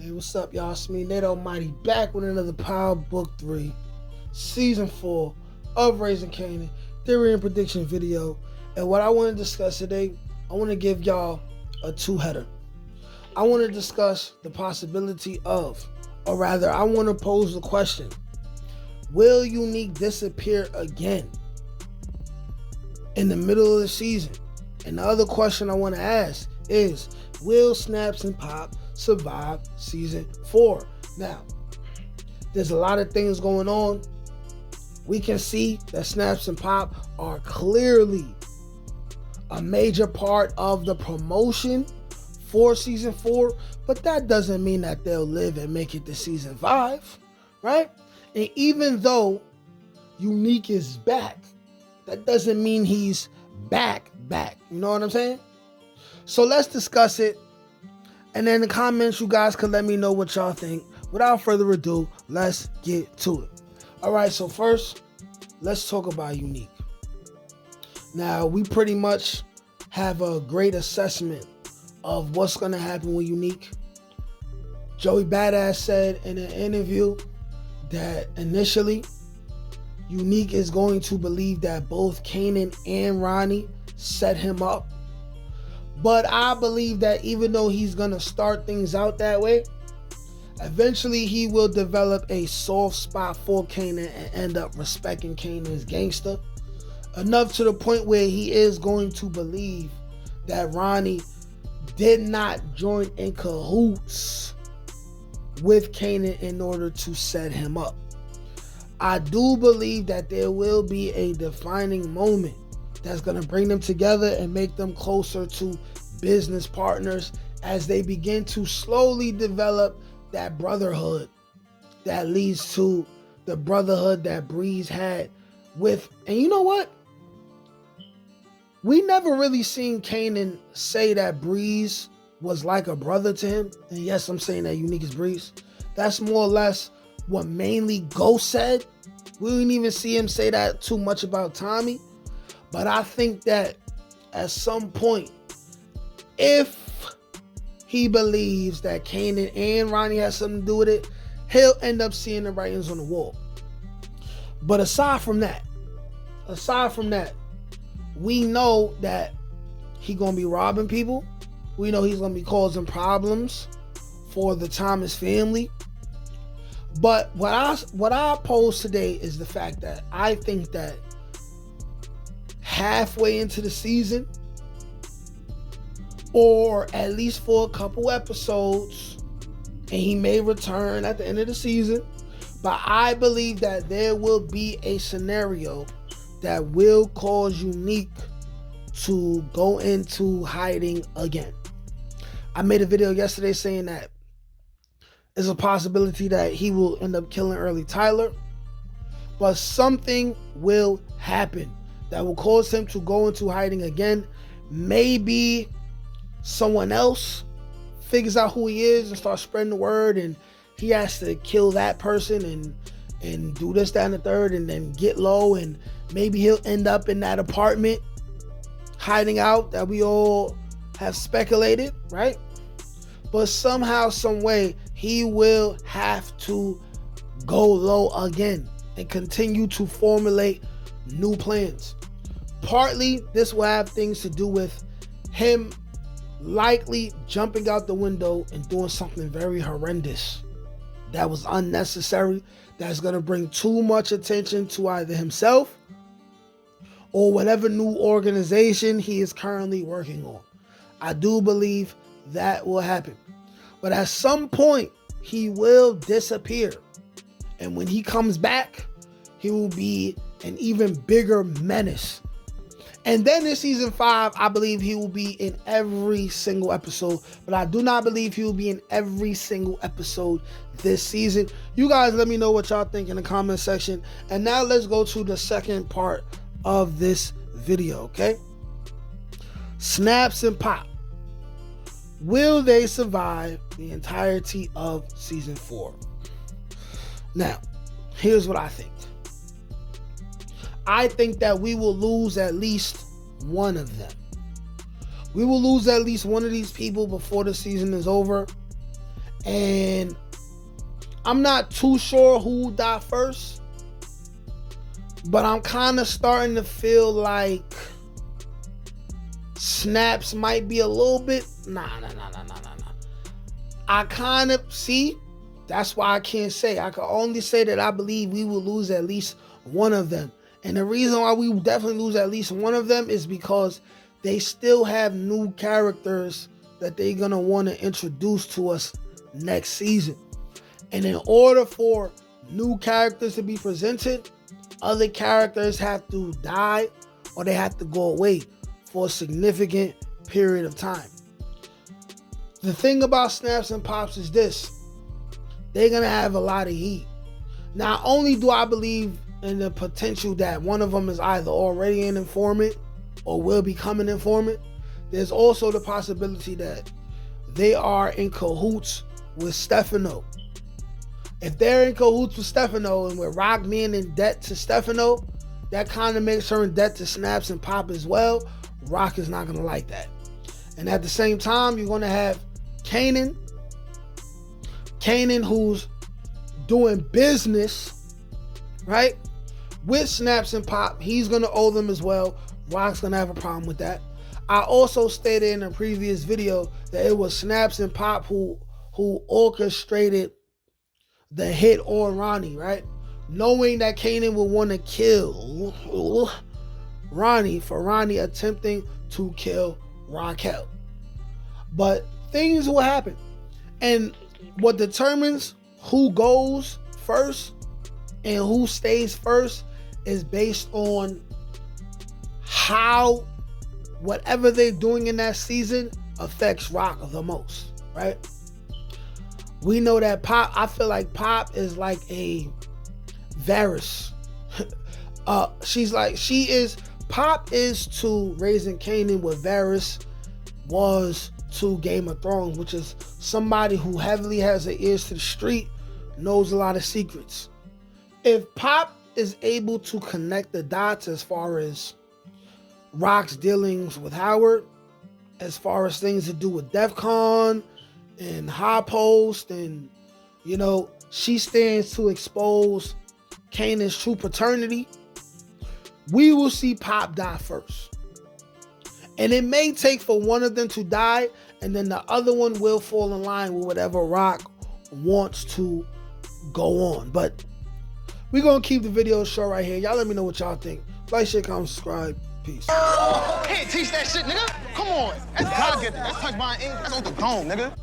Hey, what's up, y'all? It's me, Nate Almighty, back with another Power Book 3, Season 4 of Raising Kanan, Theory and Prediction video. And what I want to discuss today, I want to give y'all a two-header. I want to discuss the possibility of, or rather, I want to pose the question, will Unique disappear again in the middle of the season? And the other question I want to ask is, will Snaps and Pop survive Season 4? Now, there's a lot of things going on. We can see that Snaps and Pop are clearly a major part of the promotion for Season 4, but that doesn't mean that they'll live and make it to Season 5, right? And even though Unique is back, that doesn't mean he's back. You know what I'm saying? So let's discuss it. And then in the comments, you guys can let me know what y'all think. Without further ado, let's get to it. All right, so first, let's talk about Unique. Now, we pretty much have a great assessment of what's going to happen with Unique. Joey Badass said in an interview that initially, Unique is going to believe that both Kanan and Ronnie set him up. But I believe that even though he's going to start things out that way, eventually he will develop a soft spot for Kanan and end up respecting Kanan's gangster enough to the point where he is going to believe that Ronnie did not join in cahoots with Kanan in order to set him up. I do believe that there will be a defining moment that's going to bring them together and make them closer to business partners as they begin to slowly develop that brotherhood that leads to the brotherhood that Breeze had with. And you know what? We never really seen Kanan say that Breeze was like a brother to him. And yes, I'm saying that Unique is Breeze. That's more or less what mainly Ghost said. We didn't even see him say that too much about Tommy. But I think that at some point, if he believes that Kanan and Ronnie has something to do with it, he'll end up seeing the writings on the wall. But aside from that, we know that he's going to be robbing people. We know he's going to be causing problems for the Thomas family. But what I pose today is the fact that I think that halfway into the season, or at least for a couple episodes, and he may return at the end of the season, but I believe that there will be a scenario that will cause Unique to go into hiding again. I made a video yesterday saying that there's a possibility that he will end up killing Early Tyler, but something will happen that will cause him to go into hiding again. Maybe someone else figures out who he is and starts spreading the word, and he has to kill that person and do this, that, and the third, and then get low, and maybe he'll end up in that apartment hiding out that we all have speculated, right? But somehow, some way, he will have to go low again and continue to formulate new plans. Partly, this will have things to do with him likely jumping out the window and doing something very horrendous that was unnecessary, that's going to bring too much attention to either himself or whatever new organization he is currently working on. I do believe that will happen. But at some point, he will disappear. And when he comes back, he will be an even bigger menace. And then in Season 5, I believe he will be in every single episode. But I do not believe he will be in every single episode this season. You guys let me know what y'all think in the comment section. And now let's go to the second part of this video, okay? Snaps and Pop. Will they survive the entirety of Season 4? Now, here's what I think. I think that we will lose at least one of them. We will lose at least one of these people before the season is over. And I'm not too sure who died first, but I'm kind of starting to feel like Snaps might be a little bit. Nah. I kind of see. That's why I can't say. I can only say that I believe we will lose at least one of them. And the reason why we will definitely lose at least one of them is because they still have new characters that they're going to want to introduce to us next season. And in order for new characters to be presented, other characters have to die or they have to go away for a significant period of time. The thing about Snaps and Pops is this. They're going to have a lot of heat. Not only do I believe in the potential that one of them is either already an informant or will become an informant, there's also the possibility that they are in cahoots with Stefano. If they're in cahoots with Stefano and with Rock being in debt to Stefano, that kind of makes her in debt to Snaps and Pop as well. Rock is not going to like that. And at the same time, you're going to have Kanan who's doing business, right, with Snaps and Pop. He's going to owe them as well. Rock's going to have a problem with that. I also stated in a previous video that it was Snaps and Pop who orchestrated the hit on Ronnie, right? Knowing that Kanan would want to kill Ronnie for Ronnie attempting to kill Raquel. But things will happen. And what determines who goes first and who stays first is based on how whatever they're doing in that season affects Rock the most, right? We know that Pop, I feel like Pop is like a Varys. Pop is to Raising Kanan what Varys was to Game of Thrones, which is somebody who heavily has their ears to the street, knows a lot of secrets. If Pop is able to connect the dots as far as Rock's dealings with Howard, as far as things to do with DEFCON and High Post, and she stands to expose Kanan's true paternity, we will see Pop die first. And it may take for one of them to die, and then the other one will fall in line with whatever Rock wants to go on. But we're going to keep the video short right here. Y'all let me know what y'all think. Like, share, comment, subscribe. Peace. Can't teach that shit, nigga. Come on. That's God-given. That's touched by an ink. That's on the dome, nigga.